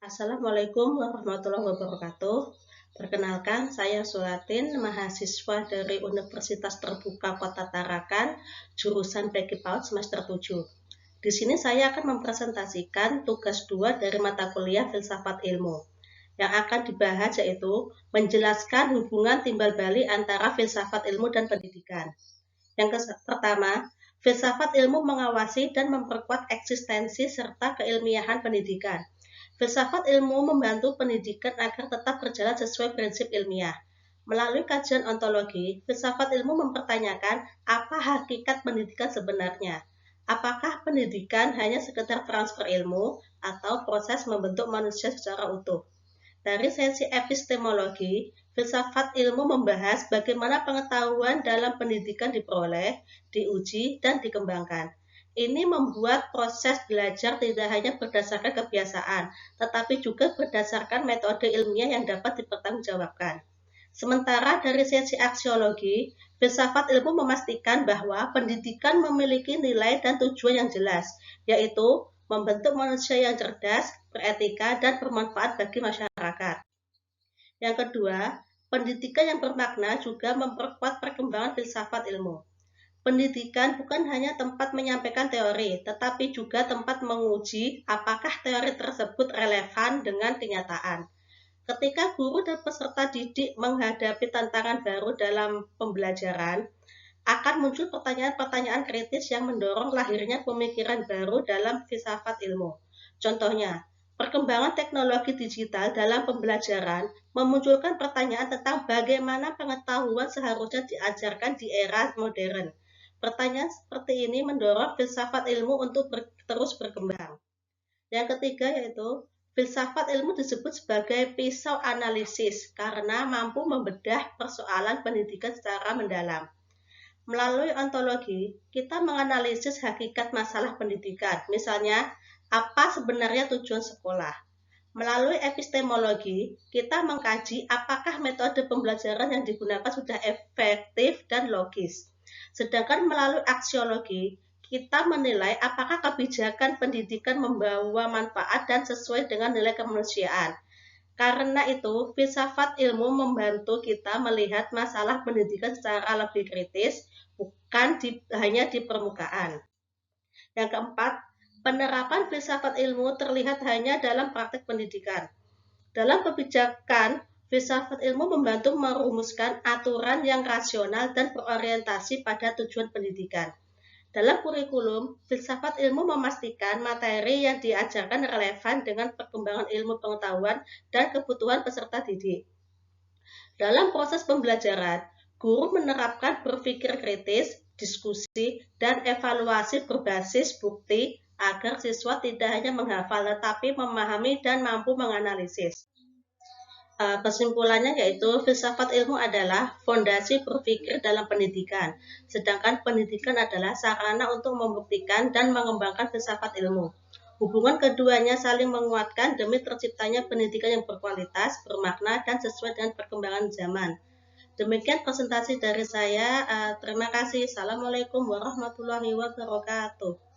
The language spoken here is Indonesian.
Assalamualaikum warahmatullahi wabarakatuh. Perkenalkan, saya Sulatin, mahasiswa dari Universitas Terbuka Kota Tarakan, jurusan PG PAUD semester 7. Di sini saya akan mempresentasikan tugas 2 dari mata kuliah Filsafat Ilmu. Yang akan dibahas yaitu menjelaskan hubungan timbal balik antara filsafat ilmu dan pendidikan. Yang pertama, filsafat ilmu mengawasi dan memperkuat eksistensi serta keilmiahan pendidikan. Filsafat ilmu membantu pendidikan agar tetap berjalan sesuai prinsip ilmiah. Melalui kajian ontologi, filsafat ilmu mempertanyakan apa hakikat pendidikan sebenarnya. Apakah pendidikan hanya sekedar transfer ilmu atau proses membentuk manusia secara utuh? Dari sesi epistemologi, filsafat ilmu membahas bagaimana pengetahuan dalam pendidikan diperoleh, diuji, dan dikembangkan. Ini membuat proses belajar tidak hanya berdasarkan kebiasaan, tetapi juga berdasarkan metode ilmiah yang dapat dipertanggungjawabkan. Sementara dari sesi aksiologi, filsafat ilmu memastikan bahwa pendidikan memiliki nilai dan tujuan yang jelas, yaitu membentuk manusia yang cerdas, beretika, dan bermanfaat bagi masyarakat. Yang kedua, pendidikan yang bermakna juga memperkuat perkembangan filsafat ilmu. Pendidikan bukan hanya tempat menyampaikan teori, tetapi juga tempat menguji apakah teori tersebut relevan dengan kenyataan. Ketika guru dan peserta didik menghadapi tantangan baru dalam pembelajaran, akan muncul pertanyaan-pertanyaan kritis yang mendorong lahirnya pemikiran baru dalam filsafat ilmu. Contohnya, perkembangan teknologi digital dalam pembelajaran memunculkan pertanyaan tentang bagaimana pengetahuan seharusnya diajarkan di era modern. Pertanyaan seperti ini mendorong filsafat ilmu untuk terus berkembang. Yang ketiga yaitu filsafat ilmu disebut sebagai pisau analisis karena mampu membedah persoalan pendidikan secara mendalam. Melalui ontologi, kita menganalisis hakikat masalah pendidikan, misalnya apa sebenarnya tujuan sekolah. Melalui epistemologi, kita mengkaji apakah metode pembelajaran yang digunakan sudah efektif dan logis. Sedangkan melalui aksiologi, kita menilai apakah kebijakan pendidikan membawa manfaat dan sesuai dengan nilai kemanusiaan. Karena itu, filsafat ilmu membantu kita melihat masalah pendidikan secara lebih kritis, bukan hanya di permukaan. Yang keempat, penerapan filsafat ilmu terlihat hanya dalam praktek pendidikan. Dalam kebijakan, filsafat ilmu membantu merumuskan aturan yang rasional dan berorientasi pada tujuan pendidikan. Dalam kurikulum, filsafat ilmu memastikan materi yang diajarkan relevan dengan perkembangan ilmu pengetahuan dan kebutuhan peserta didik. Dalam proses pembelajaran, guru menerapkan berpikir kritis, diskusi, dan evaluasi berbasis bukti agar siswa tidak hanya menghafal tetapi memahami dan mampu menganalisis. Kesimpulannya yaitu filsafat ilmu adalah fondasi berpikir dalam pendidikan, sedangkan pendidikan adalah sarana untuk membuktikan dan mengembangkan filsafat ilmu. Hubungan keduanya saling menguatkan demi terciptanya pendidikan yang berkualitas, bermakna, dan sesuai dengan perkembangan zaman. Demikian presentasi dari saya. Terima kasih. Assalamualaikum warahmatullahi wabarakatuh.